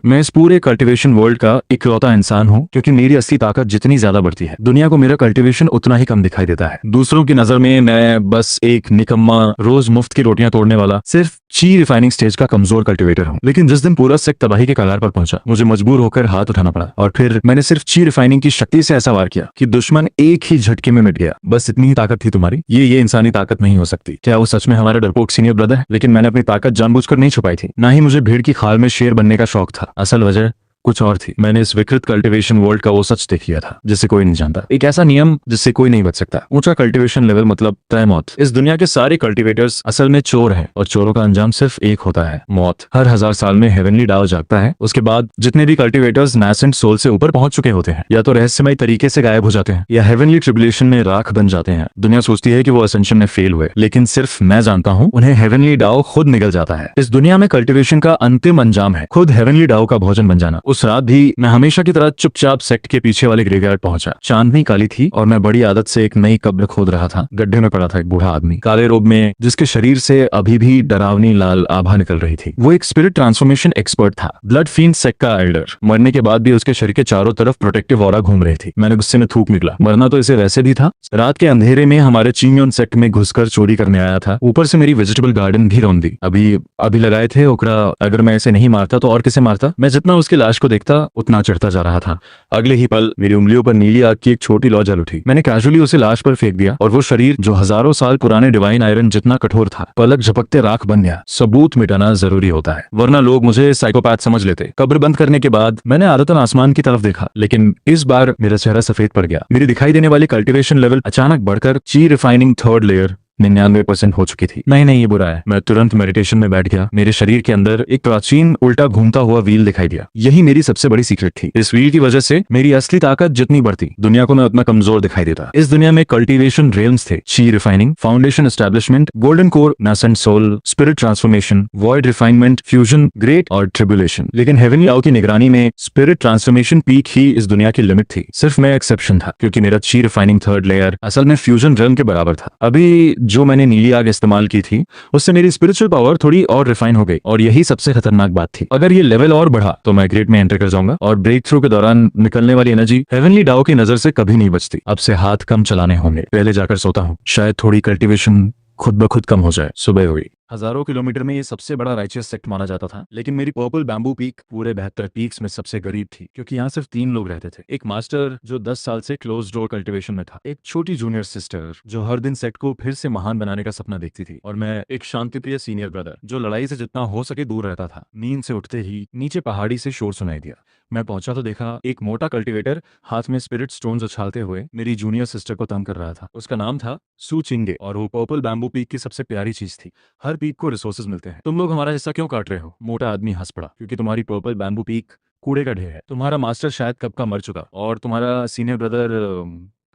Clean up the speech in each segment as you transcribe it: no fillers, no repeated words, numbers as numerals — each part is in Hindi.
मैं इस पूरे कल्टीवेशन वर्ल्ड का इकलौता इंसान हूँ, क्योंकि मेरी असली ताकत जितनी ज्यादा बढ़ती है दुनिया को मेरा कल्टीवेशन उतना ही कम दिखाई देता है। दूसरों की नजर में मैं बस एक निकम्मा, रोज मुफ्त की रोटियां तोड़ने वाला, सिर्फ ची रिफाइनिंग स्टेज का कमजोर कल्टीवेटर हूँ। लेकिन जिस दिन पूरा सेक्ट तबाही के कगार पर पहुंचा, मुझे मजबूर होकर हाथ उठाना पड़ा और फिर मैंने सिर्फ ची रिफाइनिंग की शक्ति से ऐसा वार किया कि दुश्मन एक ही झटके में मिट गया। बस इतनी ही ताकत थी तुम्हारी। ये इंसानी ताकत नहीं हो सकती। क्या वो सच में हमारा डरपोक सीनियर ब्रदर है? लेकिन मैंने अपनी ताकत जानबूझकर नहीं छुपाई थी, ना ही मुझे भीड़ की खाल में शेर बनने का शौक था। असल वजह कुछ और थी। मैंने इस विकृत कल्टीवेशन वर्ल्ड का वो सच देख लिया था जिसे कोई नहीं जानता। एक ऐसा नियम जिससे कोई नहीं बच सकता। ऊंचा कल्टीवेशन लेवल मतलब तय मौत। इस दुनिया के सारे कल्टीवेटर्स असल में चोर हैं और चोरों का अंजाम सिर्फ एक होता है, मौत। हर 1000 साल में हेवनली डाव जागता है। उसके बाद जितने भी कल्टीवेटर्स नैसेंट सोल से ऊपर पहुंच चुके होते हैं, या तो रहस्यमय तरीके से गायब हो जाते हैं या हेवनली ट्रिब्यूलेशन में राख बन जाते हैं। दुनिया सोचती है कि वो असेंशन में फेल हुए, लेकिन सिर्फ मैं जानता हूँ उन्हें हेवनली डाव खुद निगल जाता है। इस दुनिया में कल्टीवेशन का अंतिम अंजाम है खुद हेवनली डाव का भोजन बन जाना। उस रात भी मैं हमेशा की तरह चुपचाप सेक्ट के पीछे वाले ग्रेवयार्ड पहुंचा। चांदनी काली थी और मैं बड़ी आदत से एक नई कब्र खोद रहा था। गड्ढे में पड़ा था एक बूढ़ा आदमी, काले रोब में, जिसके शरीर से अभी भी डरावनी लाल आभा निकल रही थी। वो एक स्पिरिट ट्रांसफॉर्मेशन एक्सपर्ट था, ब्लड फीन सेक्ट का एल्डर। मरने के बाद भी उसके शरीर के चारों तरफ प्रोटेक्टिव ऑरा घूम रही थी। मैंने गुस्से में थूक निकला। मरना तो इसे वैसे भी था। रात के अंधेरे में हमारे चीनियन सेक्ट में घुसकर चोरी करने आया था। ऊपर से मेरी वेजिटेबल गार्डन भी रौंद दी। अभी लगाए थे ओकरा। अगर मैं इसे नहीं मारता तो और किसे मारता? मैं जितना उसकी लाश को देखता उतना चढ़ता जा रहा था। अगले ही पल मेरी उंगलियों पर नीली आग की एक छोटी लौ जल उठी। मैंने कैजुअली उसे लाश पर फेंक दिया और वो शरीर जो हजारों साल पुराने डिवाइन आयरन जितना कठोर था, पलक झपकते राख बन गया। सबूत मिटाना जरूरी होता है, वरना लोग मुझे साइकोपैथ समझ लेते। कब्र बंद करने के बाद मैंने आदतन आसमान की तरफ देखा, लेकिन इस बार मेरा चेहरा सफेद पड़ गया। मेरी दिखाई देने वाली कल्टीवेशन लेवल अचानक बढ़कर ची रिफाइनिंग थर्ड लेयर 99% हो चुकी थी। नहीं, ये बुरा है। मैं तुरंत मेडिटेशन में बैठ गया। मेरे शरीर के अंदर एक प्राचीन उल्टा घूमता हुआ व्हील दिखाई दिया। यही मेरी सबसे बड़ी सीक्रेट थी। इस व्हील की वजह से मेरी असली ताकत जितनी बढ़ती, दुनिया को मैं उतना कमजोर दिखाई देता। इस दुनिया में कल्टीवेशन रेल्म्स थे: chi refining, foundation establishment, golden core, nascent soul, spirit transformation, void refinement, fusion, great और ट्रिब्यूलेशन। लेकिन हेवनली डाओ की निगरानी में स्पिरिट ट्रांसफॉर्मेशन पीक ही इस दुनिया की लिमिट थी। सिर्फ मैं एक्सेप्शन था, क्योंकि मेरा ची रिफाइनिंग थर्ड लेयर असल में फ्यूजन रेल्म के बराबर था। अभी जो मैंने नीली आग इस्तेमाल की थी, उससे मेरी स्पिरिचुअल पावर थोड़ी और रिफाइन हो गई, और यही सबसे खतरनाक बात थी। अगर ये लेवल और बढ़ा तो मैं ग्रेट में एंटर कर जाऊंगा, और ब्रेक थ्रू के दौरान निकलने वाली एनर्जी हेवनली डाओ की नजर से कभी नहीं बचती। अब से हाथ कम चलाने होंगे। पहले जाकर सोता हूँ, शायद थोड़ी कल्टीवेशन खुद ब खुद कम हो जाए। सुबह हुई। हजारों किलोमीटर में ये सबसे बड़ा राइचियस सेक्ट माना जाता था, लेकिन मेरी पर्पल बैम्बू पीक पूरे 72 पीक्स में सबसे गरीब थी, क्योंकि यहाँ सिर्फ 3 लोग रहते थे। एक मास्टर जो 10 साल से क्लोज डोर कल्टीवेशन में था, एक छोटी जूनियर सिस्टर जो हर दिन सेक्ट को फिर से महान बनाने का सपना देखती थी, और मैं, एक शांतिप्रिय सीनियर ब्रदर जो लड़ाई से जितना हो सके दूर रहता था। नींद से उठते ही नीचे पहाड़ी से शोर सुनाई दिया। मैं पहुंचा तो देखा एक मोटा कल्टीवेटर हाथ में स्पिरिट स्टोन्स उछालते हुए मेरी जूनियर सिस्टर को तंग कर रहा था। उसका नाम था सू चिंगे, और वो पर्पल बैम्बू पीक की सबसे प्यारी चीज थी। हर पीक को रिसोर्सेज मिलते हैं। तुम लोग हमारा हिस्सा क्यों काट रहे हो? मोटा आदमी हंस पड़ा। क्योंकि तुम्हारी पर्पल बैम्बू पीक कूड़े का ढेर है। तुम्हारा मास्टर शायद कब का मर चुका, और तुम्हारा सीनियर ब्रदर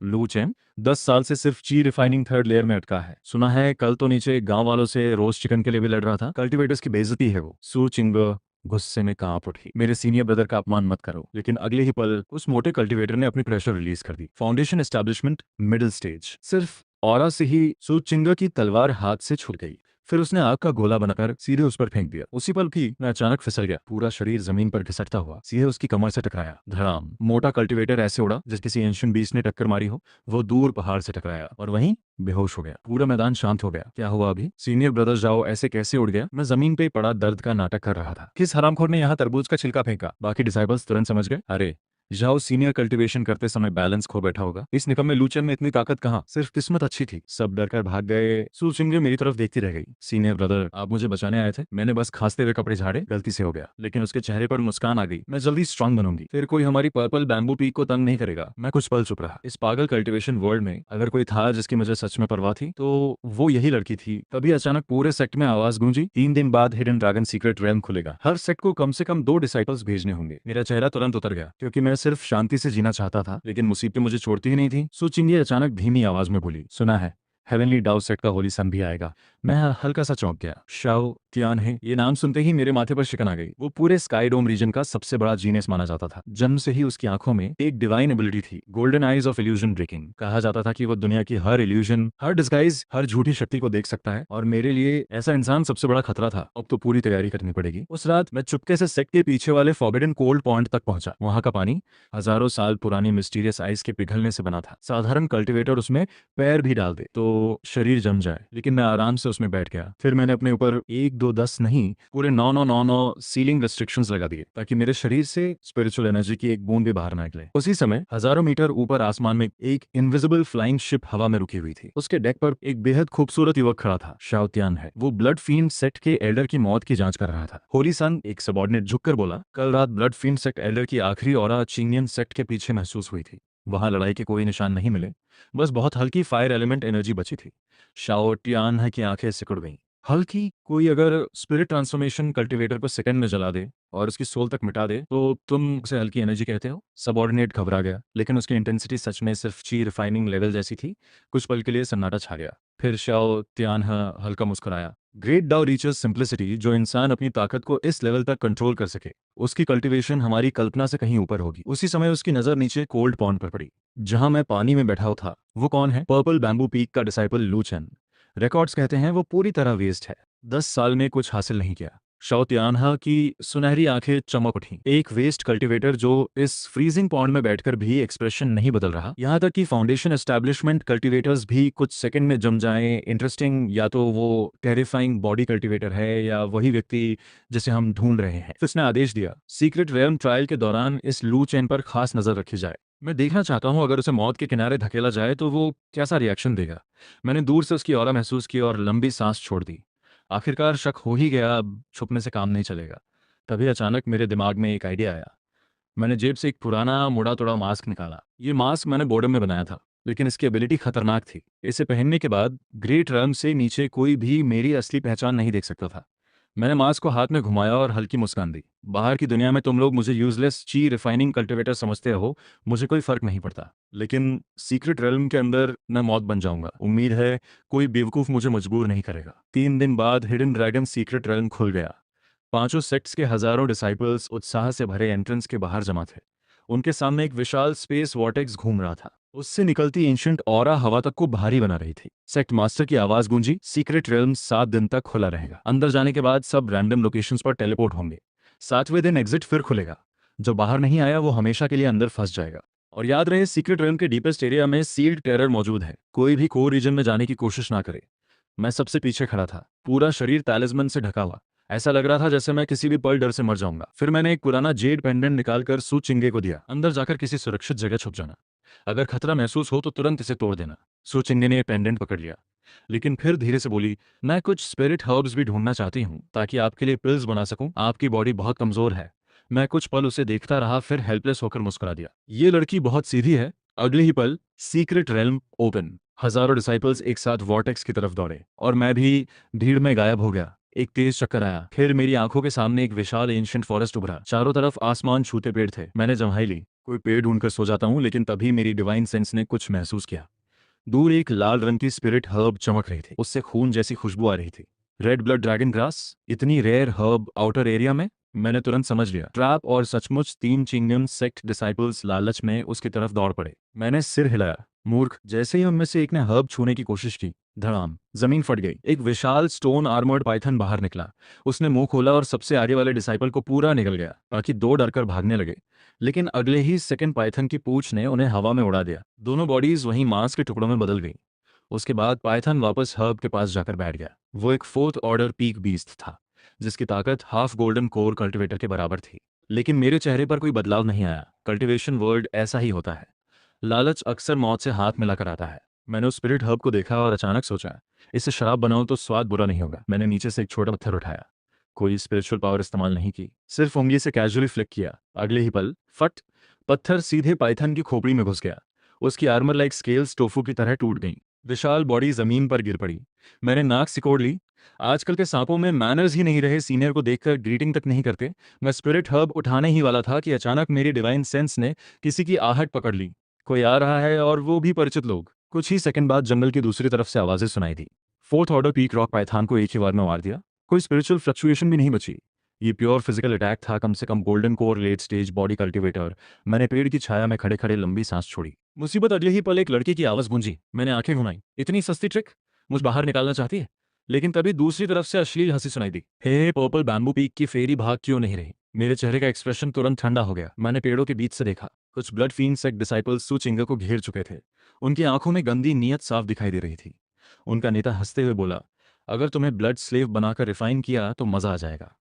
लू चेन 10 साल से सिर्फ ची रिफाइनिंग थर्ड लेयर में अटका है। सुना है कल तो नीचे गांव वालों से रोस्ट चिकन के लिए भी लड़ रहा था। कल्टीवेटर्स की बेइज्जती है वो। सू चिंग गुस्से में कांप उठी। मेरे सीनियर ब्रदर का अपमान मत करो। लेकिन अगले ही पल उस मोटे कल्टीवेटर ने अपनी प्रेशर रिलीज कर दी। Foundation establishment middle stage. सिर्फ ऑरा से ही सू चिंग की तलवार हाथ से छूट गई। फिर उसने आग का गोला बनाकर सीधे उस पर फेंक दिया। उसी पल भी मैं अचानक फिसल गया। पूरा शरीर जमीन पर घिसटता हुआ सीधे उसकी कमर से टकराया। धड़ाम। मोटा कल्टीवेटर ऐसे उड़ा जिस किसी एंशिएंट बीस्ट ने टक्कर मारी हो। वो दूर पहाड़ से टकराया और वहीं बेहोश हो गया। पूरा मैदान शांत हो गया। क्या हुआ अभी? सीनियर ब्रदर जाओ ऐसे कैसे उड़ गया? मैं जमीन पे पड़ा दर्द का नाटक कर रहा था। किस हरामखोर ने यहाँ तरबूज का छिलका फेंका? बाकी डिसाइबल्स तुरंत समझ गए, अरे जाओ सीनियर कल्टीवेशन करते समय बैलेंस खो बैठा होगा। इस निकम्मे लूचन में इतनी ताकत कहाँ? सिर्फ किस्मत अच्छी थी। सब डरकर भाग गए। सूचिंगे मेरी तरफ देखती रह गई। सीनियर ब्रदर, आप मुझे बचाने आए थे? मैंने बस खांसते हुए कपड़े झाड़े, गलती से हो गया। लेकिन उसके चेहरे पर मुस्कान आ गई। मैं जल्दी स्ट्रांग बनूंगी, फिर कोई हमारी पर्पल बैम्बू पीक को तंग नहीं करेगा। मैं कुछ पल चुप रहा। इस पागल कल्टीवेशन वर्ल्ड में अगर कोई था जिसकी मुझे सच में परवाह थी, तो वो यही लड़की थी। तभी अचानक पूरे सेक्ट में आवाज गूंजी, 3 दिन बाद हिडन ड्रैगन सीक्रेट रेल्म खुलेगा। हर सेक्ट को कम से कम 2 डिसाइपल्स भेजने होंगे। मेरा चेहरा तुरंत उतर गया, क्योंकि मैं सिर्फ शांति से जीना चाहता था, लेकिन मुसीबतें मुझे छोड़ती ही नहीं थी। सुचिंगे अचानक धीमी आवाज में बोली, सुना है हेवनली डाउ सेट का होली सन भी आएगा। मैं हल्का सा चौंक गया। शाओ त्यान है, ये नाम सुनते ही मेरे माथे पर शिकन आ गई। वो पूरे स्काई डोम रीजन का सबसे बड़ा जीनियस माना जाता था। जन्म से ही उसकी आंखों में एक डिवाइन एबिलिटी थी, golden eyes of illusion breaking. कहा जाता था कि वो दुनिया की हर इल्यूजन, हर डिस्गाइज, हर झूठी शक्ति को देख सकता है, और मेरे लिए ऐसा इंसान सबसे बड़ा खतरा था। अब तो पूरी तैयारी करनी पड़ेगी। उस रात मैं चुपके से सेक्ट के पीछे वाले फॉरबिडन कोल्ड पॉइंट तक पहुंचा। वहां का पानी हजारों साल पुरानी मिस्टीरियस आइस के पिघलने से बना था। साधारण कल्टीवेटर उसमें पैर भी डाल दे तो शरीर जम जाए, लेकिन मैं आराम से उसमें बैठ गया। फिर मैंने अपने ऊपर 1 2 10 नहीं, पूरे 9 9 9 9 सीलिंग रेस्ट्रिक्शंस लगा दिए, ताकि मेरे शरीर से स्पिरिचुअल एनर्जी की एक बूंद भी बाहर ना निकले। उसी समय हजारों मीटर ऊपर आसमान में एक इनविजिबल फ्लाइंग शिप हवा में रुकी हुई थी। उसके डेक पर एक बेहद खूबसूरत युवक खड़ा था। शाओ त्यान है। वो ब्लड फील्ड सेक्ट के एल्डर की मौत की जांच कर रहा था। होली सन, एक सबॉर्डिनेट झुककर बोला, कल रात ब्लड फील्ड सेक्ट एल्डर की आखिरी ऑरा चिंगियन सेक्ट के पीछे महसूस हुई थी। वहां लड़ाई के कोई निशान नहीं मिले, बस बहुत हल्की फायर एलिमेंट एनर्जी बची थी। शाओ त्यान की आंखें सिकुड़ गईं। हल्की, कोई अगर स्पिरिट ट्रांसफॉर्मेशन कल्टीवेटर को सेकंड में जला दे और उसकी सोल तक मिटा दे तो तुम उसे हल्की एनर्जी कहते हो? सबऑर्डिनेट घबरा गया, लेकिन उसकी इंटेंसिटी सच में सिर्फ ची रिफाइनिंग लेवल जैसी थी। कुछ पल के लिए सन्नाटा छा गया। फिर शाओ त्यान हल्का मुस्कुराया। ग्रेट डाउ रीचर्स सिंप्लिसिटी। जो इंसान अपनी ताकत को इस लेवल तक कंट्रोल कर सके, उसकी कल्टीवेशन हमारी कल्पना से कहीं ऊपर होगी। उसी समय उसकी नजर नीचे कोल्ड पॉन्ड पर पड़ी, जहां मैं पानी में बैठा था। वो कौन है? पर्पल बैम्बू पीक का डिसाइपल लू चेन। रिकॉर्ड्स कहते हैं वो पूरी तरह वेस्ट है। 10 साल में कुछ हासिल नहीं किया। शाओ त्यानहा की सुनहरी आंखें चमक उठी। एक वेस्ट कल्टीवेटर जो इस फ्रीजिंग पॉन्ड में बैठकर भी एक्सप्रेशन नहीं बदल रहा। यहाँ तक कि फाउंडेशन एस्टैब्लिशमेंट कल्टीवेटर्स भी कुछ सेकंड में जम जाएं। इंटरेस्टिंग, या तो वो टेरिफाइंग बॉडी कल्टीवेटर है या वही व्यक्ति जिसे हम ढूंढ रहे हैं। फिर उसने आदेश दिया, सीक्रेट रेयम ट्रायल के दौरान इस लू चेन पर खास नजर रखी जाए। मैं देखना चाहता हूं अगर उसे मौत के किनारे धकेला जाए तो वो कैसा रिएक्शन देगा। मैंने दूर से उसकी ऑरा महसूस की और लंबी सांस छोड़ दी। आखिरकार शक हो ही गया, अब छुपने से काम नहीं चलेगा। तभी अचानक मेरे दिमाग में एक आइडिया आया। मैंने जेब से एक पुराना मुड़ा तोड़ा मास्क निकाला। ये मास्क मैंने बोर्डम में बनाया था, लेकिन इसकी एबिलिटी खतरनाक थी। इसे पहनने के बाद ग्रेट रम से नीचे कोई भी मेरी असली पहचान नहीं देख सकता था। मैंने मास्क को हाथ में घुमाया और हल्की मुस्कान दी। बाहर की दुनिया में तुम लोग मुझे यूजलेस ची रिफाइनिंग कल्टीवेटर समझते हो, मुझे कोई फर्क नहीं पड़ता, लेकिन सीक्रेट रेल्म के अंदर मैं मौत बन जाऊंगा। उम्मीद है कोई बेवकूफ मुझे मजबूर नहीं करेगा। 3 दिन बाद हिडन ड्रैगन सीक्रेट रेल्म खुल गया। पांचों सेक्ट्स के हजारों डिसाइपल्स उत्साह से भरे एंट्रेंस के बाहर जमा थे। उनके सामने एक विशाल स्पेस वॉर्टेक्स घूम रहा था। उससे निकलती एंशिएंट ऑरा हवा तक को भारी बना रही थी। सेक्ट मास्टर की आवाज गूंजी, सीक्रेट रेल्म 7 दिन तक खुला रहेगा। अंदर जाने के बाद सब रैंडम लोकेशंस पर टेलीपोर्ट होंगे। 7वें दिन एग्जिट फिर खुलेगा। जो बाहर नहीं आया वो हमेशा के लिए अंदर फंस जाएगा। और याद रहे, सीक्रेट रेल्म के डीपेस्ट एरिया में सील्ड टेरर मौजूद है। कोई भी कोर रीजन में जाने की कोशिश ना करे। मैं सबसे पीछे खड़ा था, पूरा शरीर तैलिस्मन से ढका हुआ। ऐसा लग रहा था जैसे मैं किसी भी पल डर से मर जाऊंगा। फिर मैंने एक पुराना जेड पेंडेंट निकालकर सू चिंगे को दिया। अंदर जाकर किसी सुरक्षित जगह छुप जाना। अगर खतरा महसूस हो तो तुरंत इसे तोड़ देना। सू चिंगे ने पेंडेंट पकड़ लिया, लेकिन फिर धीरे से बोली, मैं कुछ स्पिरिट हर्ब्स भी ढूंढना चाहती हूँ ताकि आपके लिए पिल्स बना सकूं। आपकी बॉडी बहुत कमजोर है। मैं कुछ पल उसे देखता रहा, फिर हेल्पलेस होकर मुस्कुरा दिया। ये लड़की बहुत सीधी है। अगले ही पल सीक्रेट रेल्म ओपन। हजारों डिसाइपल्स एक साथ वॉर्टेक्स की तरफ दौड़े और मैं भी भीड़ में गायब हो गया। एक तेज चक्कर आया, फिर मेरी आंखों के सामने एक विशाल एंशिएंट फॉरेस्ट उभरा। चारों तरफ आसमान छूते पेड़ थे। मैंने जम्हाई ली, कोई पेड़ ढूंढकर सो जाता हूँ, लेकिन तभी मेरी डिवाइन सेंस ने कुछ महसूस किया। दूर एक लाल रंग की स्पिरिट हर्ब चमक रही थी। उससे खून जैसी खुशबू आ रही थी। रेड ब्लड ड्रैगन ग्रास, इतनी रेयर हर्ब आउटर एरिया में। मैंने तुरंत समझ लिया ट्रैप, और सचमुच 3 चिंगम सेक्ट डिसाइपल्स लालच में उसकी तरफ दौड़ पड़े। मैंने सिर हिलाया। मूर्ख, जैसे ही उनमें से एक ने हर्ब छूने की कोशिश की, धड़ाम, जमीन फट गई। एक विशाल स्टोन आर्मर्ड पाइथन बाहर निकला। उसने मुंह खोला और सबसे आगे वाले डिसाइपल को पूरा निकल गया। बाकी 2 डरकर भागने लगे, लेकिन अगले ही सेकंड पाइथन की पूंछ ने उन्हें हवा में उड़ा दिया। दोनों बॉडीज वहीं मांस के टुकड़ों में बदल गई। उसके बाद पाइथन वापस हर्ब के पास जाकर बैठ गया। वो एक 4th ऑर्डर पीक बीस्ट था, जिसकी ताकत हाफ गोल्डन कोर कल्टीवेटर के बराबर थी। लेकिन मेरे चेहरे पर कोई बदलाव नहीं आया। कल्टीवेशन वर्ल्ड ऐसा ही होता है। लालच अक्सर मौत से हाथ मिलाकर आता है। मैंने उस स्पिरिट हर्ब को देखा और अचानक सोचा, इससे शराब बनाऊं तो स्वाद बुरा नहीं होगा। मैंने नीचे से एक छोटा पत्थर उठाया। कोई स्पिरिचुअल पावर इस्तेमाल नहीं की, सिर्फ उंगली से कैजुअली फ्लिक किया। अगले ही पल फट, पत्थर सीधे पाइथन की खोपड़ी में घुस गया। उसकी आर्मर लाइक स्केल्स टोफू की तरह टूट गईं। विशाल बॉडी जमीन पर गिर पड़ी। मैंने नाक सिकोड़ ली। आजकल के सांपों में मैनर्स ही नहीं रहे। सीनियर को देखकर ग्रीटिंग तक नहीं करते। मैं स्पिरिट हर्ब उठाने ही वाला था कि अचानक मेरी डिवाइन सेंस ने किसी की आहट पकड़ ली। कोई आ रहा है, और वो भी परिचित लोग। कुछ ही सेकंड बाद जंगल की दूसरी तरफ से आवाजें सुनाई दी। 4th order peak rock Python को एक ही बार में मार दिया। कोई स्पिरिचुअल फ्लक्चुएशन भी नहीं बची। ये प्योर फिजिकल अटैक था, कम से कम golden core late stage body cultivator. मैंने पेड़ की छाया में खड़े खड़े लंबी सांस छोड़ी। मुसीबत अगले ही पल एक लड़के की आवाज़ गूंजी। मैंने आंखें घुमाई। इतनी सस्ती ट्रिक मुझ बाहर निकालना चाहती है? लेकिन तभी दूसरी तरफ से अश्लील हंसी सुनाई दी। हे पर्पल बैम्बू पीक की फेरी भाग क्यों नहीं रही? मेरे चेहरे का एक्सप्रेशन तुरंत ठंडा हो गया। मैंने पेड़ों के बीच से देखा, कुछ ब्लड फीन सेक्ट डिसाइपल्स सू चिंगा को घेर चुके थे। उनकी आंखों में गंदी नीयत साफ दिखाई दे रही थी। उनका नेता हंसते हुए बोला, अगर तुम्हें ब्लड स्लेव बनाकर रिफाइन किया तो मजा आ जाएगा।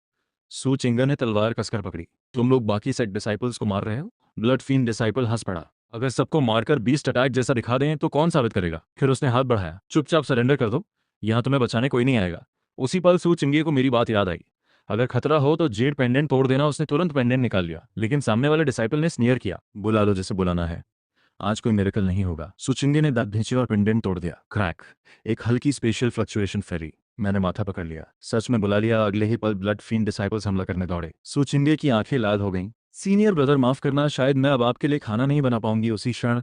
सू चिंगा ने तलवार कसकर पकड़ी। तुम लोग बाकी सेक्ट डिसाइपल्स को मार रहे हो? ब्लड फीन डिसाइपल हंस पड़ा। अगर सबको मारकर बीस्ट अटैक जैसा दिखा दें तो कौन साबित करेगा? फिर उसने हाथ बढ़ाया। चुपचाप सरेंडर कर दो, यहां तुम्हें बचाने कोई नहीं आएगा। उसी पल सू चिंगे को मेरी बात याद आई। अगर खतरा हो तो जेड पेंडेंट तोड़ देना। उसने तुरंत पेंडेंट निकाल लिया, लेकिन सामने वाले डिसाइपल ने स्नीयर किया। बुला लो जिसे बुलाना है, आज कोई मिरेकल नहीं होगा। सुचिंगे ने दांत भींचे और पेंडेंट तोड़ दिया। क्रैक। एक हल्की स्पेशल फ्लक्चुएशन फैली। मैंने माथा पकड़ लिया। सच में बुला लिया। अगले ही पल ब्लड फीन डिसाइपल्स हमला करने दौड़े। सुचिंगे की आंखें लाल हो गईं। सीनियर ब्रदर, माफ करना, शायद मैं अब आपके लिए खाना नहीं बना पाऊंगी। उसी क्षण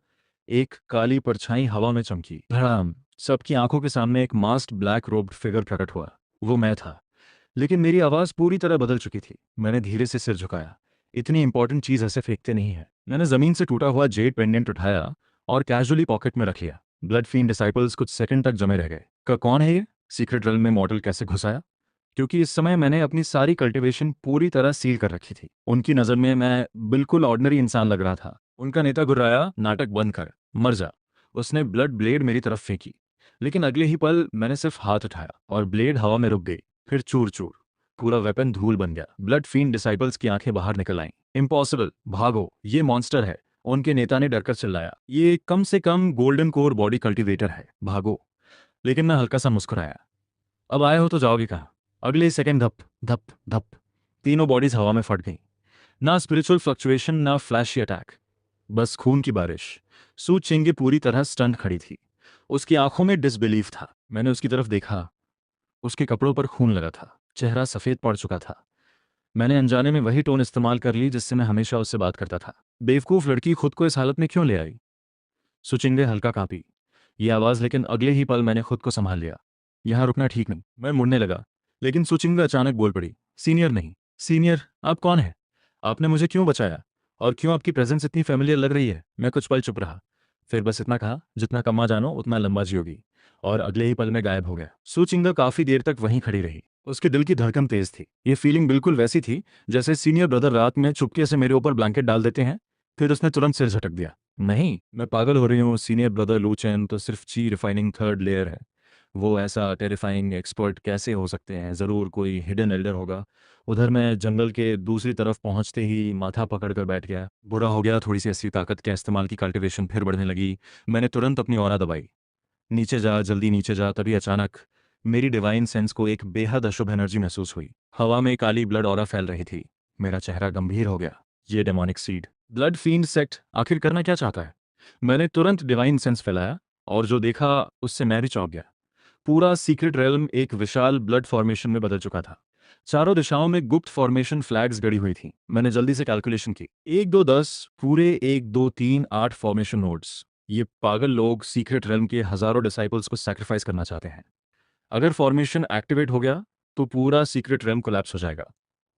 एक काली परछाई हवा में चमकी। धड़ाम। सबकी आंखों के सामने एक मास्क्ड ब्लैक रोब्ड फिगर प्रकट हुआ। वो मैं था, लेकिन मेरी आवाज पूरी तरह बदल चुकी थी। मैंने धीरे से सिर झुकाया। इतनी इंपॉर्टेंट चीज ऐसे फेंकते नहीं है। मैंने जमीन से टूटा हुआ जेड पेंडेंट उठाया और कैजुअली पॉकेट में रख लिया। ब्लड फीन डिसाइपल्स कुछ सेकंड तक जमे रह गए। कौन है ये? सीक्रेट रेल में मॉडल कैसे घुस आया? क्योंकि इस समय मैंने अपनी सारी कल्टीवेशन पूरी तरह सील कर रखी थी। उनकी नजर में मैं बिल्कुल ऑर्डिनरी इंसान लग रहा था। उनका नेता गुर्राया, नाटक बंद कर, मर जा। उसने ब्लड ब्लेड मेरी तरफ फेंकी, लेकिन अगले ही पल मैंने सिर्फ हाथ उठाया और ब्लेड हवा में रुक गई। फिर चूर चूर, पूरा वेपन धूल बन गया। ब्लड फीन डिसाइपल्स की आंखें बाहर निकल आईं। इम्पॉसिबल, भागो, ये मॉन्स्टर है। उनके नेता ने डरकर चिल्लाया। ये कम से कम गोल्डन कोर बॉडी कल्टीवेटर है, भागो। लेकिन मैं हल्का सा मुस्कुराया। अब आए हो तो जाओगे कहाँ? अगले सेकंड धप धप धप, तीनों बॉडीज हवा में फट गईं। ना स्पिरिचुअल फ्लक्चुएशन, ना फ्लैशी अटैक, बस खून की बारिश। सू चिंगे पूरी तरह स्टंट खड़ी थी। उसकी आंखों में डिसबिलीफ था। मैंने उसकी तरफ देखा। उसके कपड़ों पर खून लगा था, चेहरा सफेद पड़ चुका था। मैंने अनजाने में वही टोन इस्तेमाल कर ली जिससे मैं हमेशा उससे बात करता था। बेवकूफ लड़की खुद को इस हालत में क्यों ले आई? सुचिंदे हल्का कांपी। ये आवाज, लेकिन अगले ही पल मैंने खुद को संभाल लिया। यहां रुकना ठीक नहीं। मैं मुड़ने लगा, लेकिन सुचिंदा अचानक बोल पड़ी। सीनियर नहीं। सीनियर? आप कौन है? आपने मुझे क्यों बचाया? और क्यों आपकी प्रेजेंस इतनी फेमिलियर लग रही है? मैं कुछ पल चुप रहा, फिर बस इतना कहा, जितना कम्मा जानो उतना लंबा जियोगी। और अगले ही पल में गायब हो गया। सुचिंदा काफी देर तक वहीं खड़ी रही। उसके दिल की धड़कन तेज थी। ये फीलिंग बिल्कुल वैसी थी जैसे सीनियर ब्रदर रात में चुपके से मेरे ऊपर ब्लैंकेट डाल देते हैं। फिर उसने तुरंत सिर झटक दिया। नहीं, मैं पागल हो रही हूँ। सीनियर ब्रदर लू चेन तो सिर्फ ची रिफाइनिंग थर्ड लेयर है। वो ऐसा टेरिफाइंग एक्सपर्ट कैसे हो सकते हैं? ज़रूर कोई हिडन एल्डर होगा। उधर मैं जंगल के दूसरी तरफ पहुंचते ही माथा पकड़ कर बैठ गया। बुरा हो गया। थोड़ी सी ऐसी ताकत के इस्तेमाल की कल्टीवेशन फिर बढ़ने लगी। मैंने तुरंत अपनी ऑरा दबाई। नीचे जा, जल्दी नीचे जा। तभी अचानक मेरी डिवाइन सेंस को एक बेहद अशुभ एनर्जी महसूस हुई। हवा में काली ब्लड ऑरा फैल रही थी। मेरा चेहरा गंभीर हो गया। ये demonic seed, blood field sect आखिर करना क्या चाहता है? मैंने तुरंत डिवाइन सेंस फैलाया और जो देखा उससे मैं भी चौंक गया। पूरा सीक्रेट रेल्म एक विशाल ब्लड फॉर्मेशन में बदल चुका था। चारों दिशाओं में गुप्त फॉर्मेशन फ्लैग्स गड़ी हुई थी। मैंने जल्दी से कैलकुलेशन की। 1 2 10, पूरे 1 2 3 8 फॉर्मेशन नोड्स। ये पागल लोग सीक्रेट रेल्म के हजारों डिसाइपल्स को सैक्रिफाइस करना चाहते हैं। अगर फॉर्मेशन एक्टिवेट हो गया तो पूरा सीक्रेट रेल्म कोलैप्स हो जाएगा।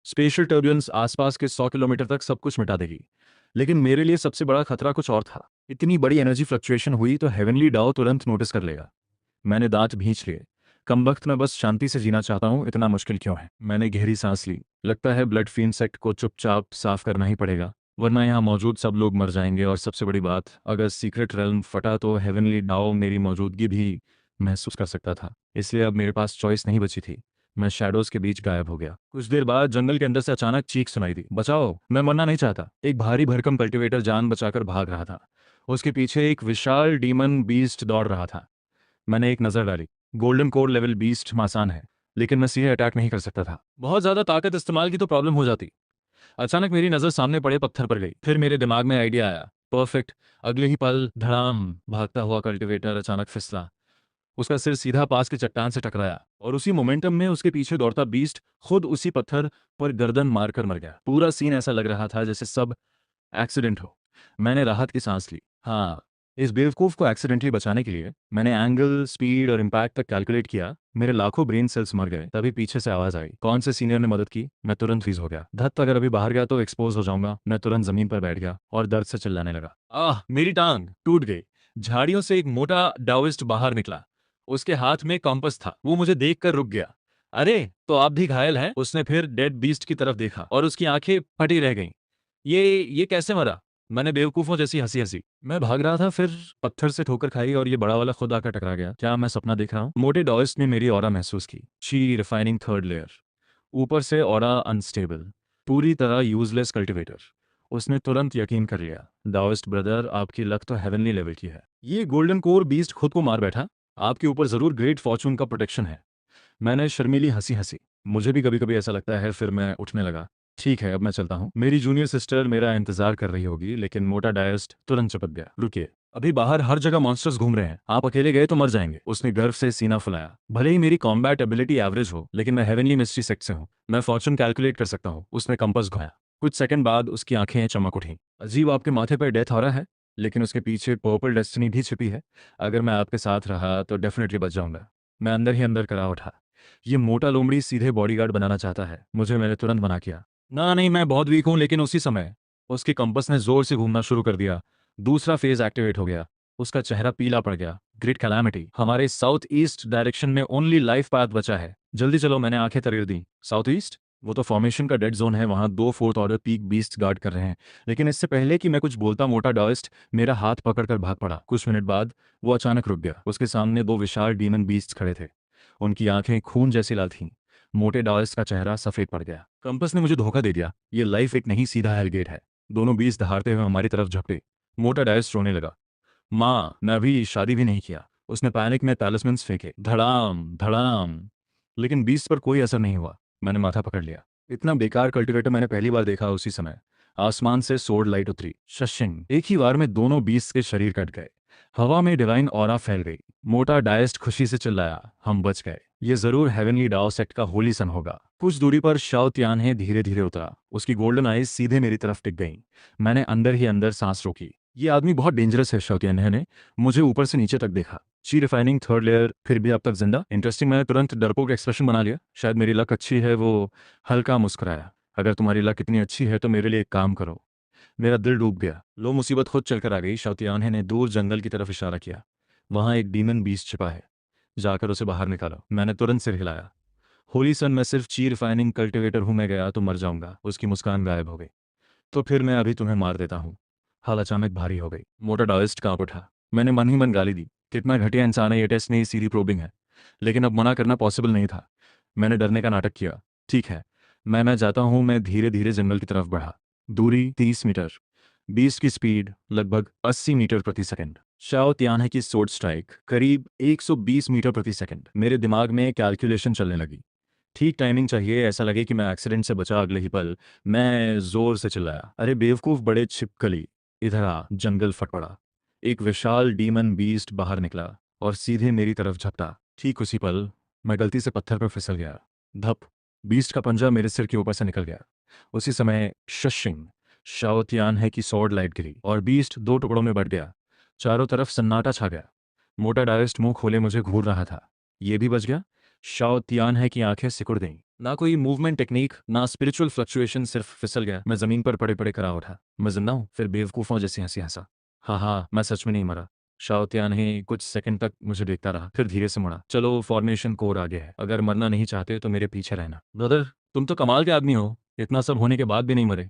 स्पेशल टर्बुलेंस आसपास के 100 किलोमीटर तक सब कुछ मिटा देगी। लेकिन मेरे लिए सबसे बड़ा खतरा कुछ और था। इतनी बड़ी एनर्जी फ्लक्चुएशन हुई तो हेवनली डाओ तुरंत नोटिस कर लेगा। मैंने दांत भींच लिए। कम वक्त में बस शांति से जीना चाहता हूँ, इतना मुश्किल क्यों है? मैंने गहरी सांस ली। लगता है ब्लड फीन सेक्ट को चुपचाप साफ करना ही पड़ेगा, वरना यहाँ मौजूद सब लोग मर जाएंगे। और सबसे बड़ी बात, अगर सीक्रेट रेल्म फटा तो हेवनली डाओ मेरी मौजूदगी भी महसूस कर सकता था। इसलिए अब मेरे पास चॉइस नहीं बची थी। मैं शैडोज के बीच गायब हो गया। कुछ देर बाद जंगल के अंदर से अचानक चीख सुनाई दी। बचाओ, मैं मरना नहीं चाहता। एक भारी भरकम कल्टीवेटर जान बचाकर भाग रहा था। उसके पीछे एक विशाल डीमन बीस्ट दौड़ रहा था। मैंने एक नजर डाली। गोल्डन कोर लेवल बीस्ट आसान है, लेकिन मैं सीधे अटैक नहीं कर सकता था। बहुत ज्यादा ताकत इस्तेमाल की तो प्रॉब्लम हो जाती। अचानक मेरी नजर सामने पड़े पत्थर पर गई। फिर मेरे दिमाग में आइडिया आया। परफेक्ट। अगले ही पल धड़ाम, भागता हुआ कल्टीवेटर अचानक फिसला। उसका सिर सीधा पास के चट्टान से टकराया और उसी मोमेंटम में उसके पीछे दौड़ता बीस्ट खुद उसी पत्थर पर गर्दन मारकर मर गया। पूरा सीन ऐसा लग रहा था जैसे सब एक्सीडेंट हो। मैंने राहत की सांस ली। हाँ, इस बेवकूफ़ को एक्सीडेंटली बचाने के लिए मैंने एंगल, स्पीड और इम्पैक्ट तक कैलकुलेट किया। मेरे लाखों ब्रेन सेल्स मर गए। तभी पीछे से आवाज़ आई, कौन से सीनियर ने मदद की। मैं तुरंत फ्रीज हो गया। धत, अगर अभी बाहर गया तो एक्सपोज हो जाऊंगा। मैं तुरंत जमीन पर बैठ गया और दर्द से चिल्लाने लगा। मेरी टांग टूट गई। झाड़ियों से एक मोटा डाओइस्ट बाहर निकला। उसके हाथ में कॉम्पस था। वो मुझे देखकर रुक गया। अरे, तो आप भी घायल हैं? उसने फिर डेड बीस्ट की तरफ देखा और उसकी आंखें फटी रह गईं। ये कैसे मरा? मैंने बेवकूफों जैसी हंसी हंसी। मैं भाग रहा था, फिर पत्थर से ठोकर खाई और ये बड़ा वाला खुद आकर टकरा गया। क्या मैं सपना देख रहा हूँ? मोटे डॉइस्ट ने मेरी ऑरा महसूस की। She refining third layer. ऊपर से ऑरा अनस्टेबल। पूरी तरह यूजलेस कल्टिवेटर। उसने तुरंत यकीन कर लिया। डाओइस्ट ब्रदर, आपकी लक तो हेवनली लेवल की है। ये गोल्डन कोर बीस्ट खुद को मार बैठा। आपके ऊपर जरूर ग्रेट फॉर्चून का प्रोटेक्शन है। मैंने शर्मीली हंसी हंसी। मुझे भी कभी कभी ऐसा लगता है। फिर मैं उठने लगा। ठीक है, अब मैं चलता हूँ। मेरी जूनियर सिस्टर मेरा इंतजार कर रही होगी। लेकिन मोटा डायस्ट तुरंत चिपक गया। रुकिए, अभी बाहर हर जगह मॉन्स्टर्स घूम रहे हैं। आप अकेले गए तो मर जाएंगे। उसने गर्व से सीना फुलाया। भले ही मेरी कॉम्बैट एबिलिटी एवरेज हो, लेकिन मैं हेवनली मिस्ट्री सेक्ट से हूँ। मैं फॉर्चून कैलकुलेट कर सकता हूँ। उसने कंपास घुमाया। कुछ सेकंड बाद उसकी आंखें चमक उठी। अजीब, आपके माथे पर डेथ हो रहा है, लेकिन उसके पीछे पर्पल डेस्टिनी भी छिपी है। अगर मैं आपके साथ रहा तो डेफिनेटली बच जाऊंगा। मैं अंदर ही अंदर करा उठा। ये मोटा लोमड़ी सीधे बॉडीगार्ड बनाना चाहता है मुझे। मैंने तुरंत मना किया। ना नहीं, मैं बहुत वीक हूं। लेकिन उसी समय उसके कंपास ने जोर से घूमना शुरू कर दिया। दूसरा फेज एक्टिवेट हो गया। उसका चेहरा पीला पड़ गया। ग्रेट कैलामिटी, हमारे साउथ ईस्ट डायरेक्शन में ओनली लाइफ पाथ बचा है। जल्दी चलो। मैंने आंखें तरेर दी। South east? वो तो फॉर्मेशन का डेड जोन है। वहां 2 fourth order peak beast guard कर रहे हैं। लेकिन इससे पहले कि मैं कुछ बोलता, मोटा डॉइस्ट मेरा हाथ पकड़कर भाग पड़ा। कुछ मिनट बाद वो अचानक रुक गया। उसके सामने 2 विशाल डीमन बीस्ट खड़े थे। उनकी आंखें खून जैसी लाल थीं। मोटे डायस का चेहरा सफेद पड़ गया। कंपस ने मुझे धोखा दे दिया। ये लाइफ एक नहीं, सीधा हेलगेट है। दोनों बीस दहाड़ते हुए हमारी तरफ झपटे। मोटा डायस रोने लगा। माँ, मैं अभी शादी भी नहीं किया। उसने पैनिक में टैलिस्मन्स फेंके। धड़ाम धड़ाम। लेकिन बीस्ट पर कोई असर नहीं हुआ। मैंने माथा पकड़ लिया। इतना बेकार कल्टिवेटर मैंने पहली बार देखा। उसी समय आसमान से सोर्ड लाइट उतरी। शशिंग, एक ही वार में दोनों बीस्ट के शरीर कट गए। हवा में डिवाइन ऑरा फैल गई। मोटा डायस्ट खुशी से चिल्लाया, हम बच गए। ये जरूर हेवनली डाओ सेक्ट का होली सन होगा। कुछ दूरी पर शाओ तियान्हे धीरे धीरे उतरा। उसकी गोल्डन आईज सीधे मेरी तरफ टिक गईं। मैंने अंदर ही अंदर सांस रोकी। ये आदमी बहुत डेंजरस है। शाओ तियान्हे ने मुझे ऊपर से नीचे तक देखा। शी रिफाइनिंग थर्ड लेयर, फिर भी अब तक जिंदा। इंटरेस्टिंग। मैंने तुरंत डरपोक एक्सप्रेशन बना लिया। शायद मेरी लक अच्छी है। वो हल्का मुस्कुराया। अगर तुम्हारी लक इतनी अच्छी है तो मेरे लिए एक काम करो। मेरा दिल डूब गया। लो, मुसीबत खुद चलकर आ गई। शाओतियान्हे ने दूर जंगल की तरफ इशारा किया। वहां एक डीमन बीस्ट छिपा है। जाकर उसे बाहर निकालो। मैंने तुरंत सिर हिलाया। होली सन, मैं सिर्फ ची रिफाइनिंग कल्टिवेटर हूं। मैं गया तो मर जाऊंगा। उसकी मुस्कान गायब हो गई। तो फिर मैं अभी तुम्हें मार देता हूँ। हाल अचानक भारी हो गई। मोटा डायस्ट कांप उठा। मैंने मन ही मन गाली दी। कितना घटिया इंसान है ये। टेस्ट नहीं, सीधी प्रोबिंग है। लेकिन अब मना करना पॉसिबल नहीं था। मैंने डरने का नाटक किया। ठीक है, मैं जाता हूँ। मैं धीरे धीरे जंगल की तरफ बढ़ा। दूरी 30 मीटर। 20 की स्पीड लगभग 80 मीटर प्रति सेकंड। शाओ तियान्हे की सोर्ड स्ट्राइक करीब 120 मीटर प्रति सेकंड। मेरे दिमाग में कैलकुलेशन चलने लगी। ठीक टाइमिंग चाहिए, ऐसा लगे कि मैं एक्सीडेंट से बचा। अगले ही पल मैं जोर से चिल्लाया, अरे बेवकूफ बड़े छिपकली, इधर आ। जंगल फट पड़ा। एक विशाल डीमन बीस्ट बाहर निकला और सीधे मेरी तरफ झपटा। ठीक उसी पल मैं गलती से पत्थर पर फिसल गया। धप। बीस्ट का पंजा मेरे सिर के ऊपर से निकल गया। उसी समय शशिंग, शाओ तियान्हे की सॉर्ड लाइट गिरी और बीस्ट 2 टुकड़ों में बट गया। चारों तरफ सन्नाटा छा गया। मोटा डायस्ट मुंह खोले मुझे घूर रहा था। ये भी बच गया। शाओ तियान्हे की आंखें सिकुड़ गईं। ना कोई मूवमेंट टेक्निक, ना स्पिरिचुअल फ्लक्चुएशन, सिर्फ फिसल गया। मैं जमीन पर पड़े पड़े करा उठा। मैं जिंदा हूं? फिर बेवकूफों जैसी हंसी हंसा। हाँ, मैं सच में नहीं मरा। शाओ तियान्हे कुछ सेकंड तक मुझे देखता रहा, फिर धीरे से मुड़ा। चलो, फॉर्मेशन कोर आगे है। अगर मरना नहीं चाहते तो मेरे पीछे रहना। ब्रदर, तुम तो कमाल के आदमी हो। इतना सब होने के बाद भी नहीं मरे।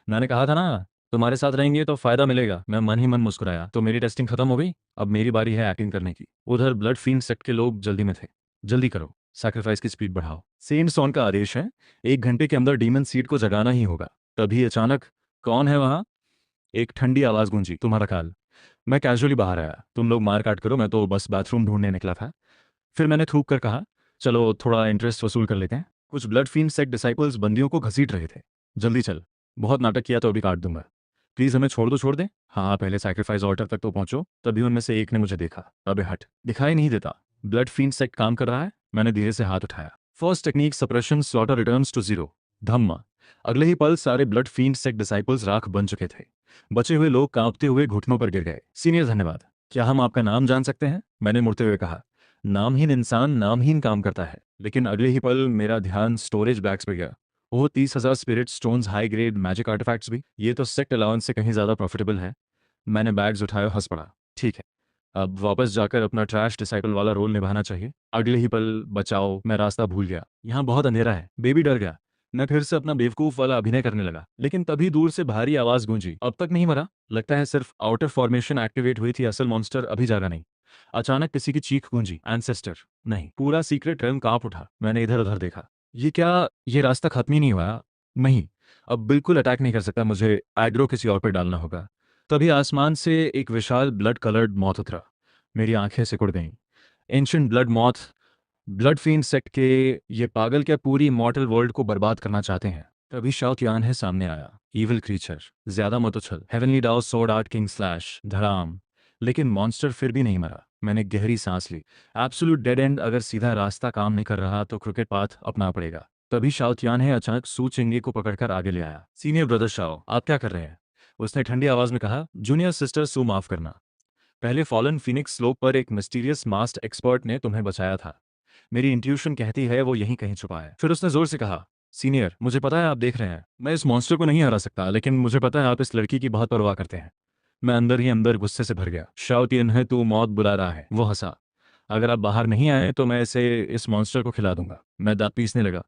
मैंने कहा था ना, तुम्हारे साथ रहेंगे तो फायदा मिलेगा। मैं मन ही मन मुस्कुराया। तो मेरी टेस्टिंग खत्म हो गई। अब मेरी बारी है एक्टिंग करने की। उधर ब्लड फील्ड सेक्ट के लोग जल्दी में थे। जल्दी करो, सैक्रिफाइस की स्पीड बढ़ाओ। सेंट सॉन का आदेश है, 1 घंटे के अंदर डीमन सीड को जगाना ही होगा। तभी अचानक, कौन है वहां? एक ठंडी आवाज गूंजी, तुम्हारा काल। मैं कैजुअली बाहर आया। तुम लोग मार काट करो, मैं तो बस बाथरूम ढूंढने निकला था। फिर मैंने थूक कर कहा, चलो थोड़ा इंटरेस्ट वसूल कर लेते हैं। कुछ ब्लड फील्ड सेक्ट डिसाइपल्स बंदियों को घसीट रहे थे। जल्दी चल। बहुत नाटक किया तो अभी काट दूंगा। प्लीज हमें छोड़ दो, छोड़ दे। हाँ, पहले सैक्रिफाइस ऑल्टर तक तो पहुंचो। तभी उनमें से एक ने मुझे देखा। अबे हट, दिखाई नहीं देता। ब्लड फील्ड सेक्ट काम कर रहा है। मैंने धीरे से हाथ उठाया। First technique, suppression, slaughter returns to 0। धम्मा। अगले ही पल सारे ब्लड फील्ड सेक्ट डिसाइपल्स राख बन चुके थे। बचे हुए लोग कांपते हुए घुटनों पर गिर गए। सीनियर, धन्यवाद। क्या हम आपका नाम जान सकते हैं? मैंने मुड़ते हुए कहा। नामहीन इंसान नामहीन काम करता है। लेकिन अगले ही पल मेरा ध्यान स्टोरेज बैग्स पे गया। वो 30,000 spirit stones, high grade magic artifacts भी। ये तो सेक्ट अलाउंस से कहीं ज़्यादा प्रॉफिटेबल है। मैंने बैग्स उठाए और हंस पड़ा। ठीक है, अब वापस जाकर अपना ट्रैश डिसाइपल वाला रोल निभाना चाहिए। अगले ही पल बचाओ, मैं रास्ता भूल गया। यहाँ बहुत अंधेरा है। बेबी डर गया। मैं फिर से अपना बेवकूफ वाला अभिनय करने लगा। लेकिन तभी दूर से भारी आवाज गूंजी। अब तक नहीं मरा। लगता है सिर्फ आउटर फॉर्मेशन एक्टिवेट हुई थी, असल मॉन्स्टर अभी जागा नहीं। अचानक किसी की चीख गूंजी। एंसेस्टर नहीं, पूरा सीक्रेट रेल्म कांप उठा। मैंने इधर उधर देखा। ये क्या? ये रास्ता खत्म ही नहीं हुआ। नहीं, अब बिल्कुल अटैक नहीं कर सकता। मुझे एग्रो किसी और पर डालना होगा। तभी आसमान से एक विशाल ब्लड कलर्ड मॉथ उतरा। मेरी आंखें सिकुड़ गईं। Ancient blood moth, blood fiend sect के ये पागल क्या पूरी इमॉर्टल वर्ल्ड को बर्बाद करना चाहते हैं? तभी शाओ तियान है सामने आया। इविल क्रीचर, ज्यादा मत उछल। हेवनली डाउ सोर्ड आर्ट किंग स्लैश धड़ाम। लेकिन मॉन्स्टर फिर भी नहीं मरा। मैंने गहरी सांस ली। Absolute dead and. अगर सीधा रास्ता काम नहीं कर रहा तो क्रिकेट पाथ अपना पड़ेगा। तभी शाओ तियान है अचानक सू चिंगे को पकड़कर आगे ले आया। सीनियर ब्रदर शाओ, आप क्या कर रहे हैं? उसने ठंडी आवाज में कहा। जूनियर सिस्टर सू, माफ करना। पहले फॉलन फिनिक्स स्लोप पर एक मिस्टीरियस मास्टर एक्सपर्ट ने तुम्हें बचाया था। मेरी इंट्यूशन कहती है वो यहीं कहीं छुपा है। फिर उसने जोर से कहा। सीनियर, मुझे पता है आप देख रहे हैं, मैं इस मॉन्स्टर को नहीं हरा सकता, लेकिन मुझे पता है आप इस लड़की की बहुत परवाह करते हैं। मैं अंदर ही अंदर गुस्से से भर गया। शाओ तियान है, तू मौत बुला रहा है। वो हंसा। अगर आप बाहर नहीं आए तो मैं इसे इस मॉन्स्टर को खिला दूंगा। मैं दांत पीसने लगा।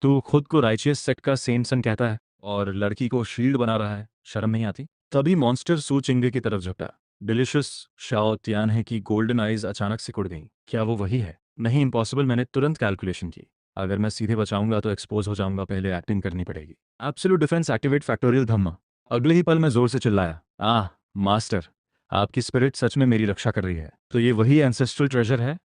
तू खुद को राइचियस सेक्ट का सेंट कहता है और लड़की को शील्ड बना रहा है, शर्म नहीं आती? तभी मॉन्स्टर सू चिंगे की तरफ झपटा। डिलिशियस शाओ तियान है की गोल्डन आइज अचानक सिकुड़ गई। क्या वो वही है? नहीं, इम्पॉसिबल। मैंने तुरंत कैलकुलेशन की। अगर मैं सीधे बचाऊंगा तो एक्सपोज हो जाऊंगा, पहले एक्टिंग करनी पड़ेगी। एब्सोल्यूट डिफेंस एक्टिवेट फैक्टोरियल धम्मा। अगले ही पल मैं जोर से चिल्लाया। मास्टर, आपकी स्पिरिट सच में मेरी रक्षा कर रही है। तो ये वही एंसेस्ट्रल ट्रेजर है?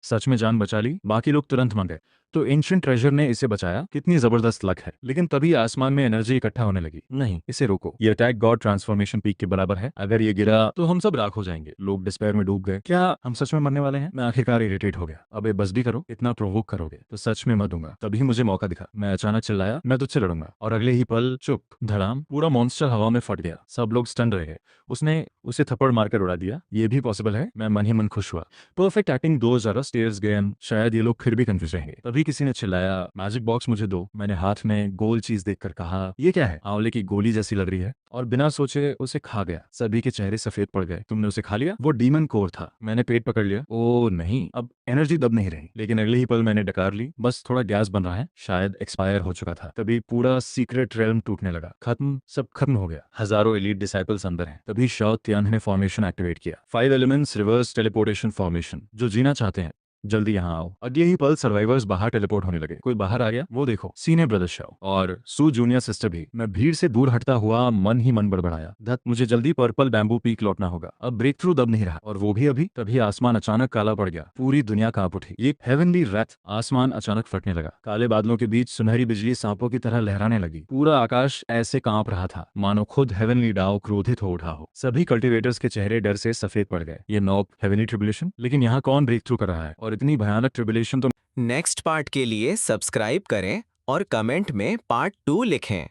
सच में जान बचा ली। बाकी लोग तुरंत मंगे तो एंशिएंट ट्रेजर ने इसे बचाया। कितनी जबरदस्त लक है। लेकिन तभी आसमान में एनर्जी इकट्ठा होने लगी। नहीं, इसे रोको। ये अटैक गॉड ट्रांसफॉर्मेशन पीक के बराबर है। अगर ये गिरा तो हम सब राख हो जाएंगे। लोग डिस्पेयर में डूब गए। क्या हम सच में मरने वाले हैं? मैं आखिरकार इरिटेट हो गया। अबे बस भी करो, इतना प्रोवोक करोगे तो सच में मर दूंगा। तभी मुझे मौका दिखा। मैं अचानक चिल्लाया, मैं तुझसे लड़ूंगा। और अगले ही पल चुप, धड़ाम, पूरा मॉन्स्टर हवा में फट गया। सब लोग स्टन रहे। उसने उसे थप्पड़ मारकर उड़ा दिया। ये भी पॉसिबल है? मैं मन ही मन खुश हुआ। Perfect acting. 2 स्टेयर्स गए। शायद ये लोग फिर भी कंफ्यूज रहेंगे। तभी किसी ने चिल्लाया, मैजिक बॉक्स मुझे दो। मैंने हाथ में गोल चीज देखकर कहा, ये क्या है? आंवले की गोली जैसी लग रही है। और बिना सोचे उसे खा गया। सभी के चेहरे सफेद पड़ गए। तुमने उसे खा लिया? वो डीमन कोर था। मैंने पेट पकड़ लिया। ओ नहीं, अब एनर्जी दब नहीं रही। लेकिन अगले ही पल मैंने डकार ली। बस थोड़ा गैस बन रहा है, शायद एक्सपायर हो चुका था। तभी पूरा सीक्रेट रेल्म टूटने लगा। खत्म, सब खत्म हो गया। हजारों एलीट डिसाइपल्स अंदर हैं। तभी शाओ तियान ने फॉर्मेशन एक्टिवेट किया। 5 एलिमेंट्स रिवर्स टेलीपोर्टेशन फॉर्मेशन। जो जीना चाहते हैं जल्दी यहाँ आओ। अगले ही पल सर्वाइवर्स बाहर टेलीपोर्ट होने लगे। कोई बाहर आ गया, वो देखो, सीनियर ब्रदर शाओ और सू जूनियर सिस्टर भी। मैं भीड़ से दूर हटता हुआ मन ही मन बड़बड़ाया, धत, मुझे जल्दी पर्पल बैम्बू पीक लौटना होगा। अब ब्रेक थ्रू दब नहीं रहा, और वो भी अभी। तभी आसमान अचानक काला पड़ गया। पूरी दुनिया कांप उठी। एक हेवनली रैथ। आसमान अचानक फटने लगा। काले बादलों के बीच सुनहरी बिजली सांपों की तरह लहराने लगी। पूरा आकाश ऐसे कांप रहा था मानो खुद हेवनली डाओ क्रोधित हो उठा हो। सभी कल्टिवेटर्स के चेहरे डर से सफेद पड़ गए। ये नॉब हेवनली ट्रिबुलेशन? लेकिन यहाँ कौन ब्रेक थ्रू कर रहा है? और इतनी भयानक ट्रिबुलेशन तो नेक्स्ट पार्ट के लिए सब्सक्राइब करें और कमेंट में पार्ट 2 लिखें।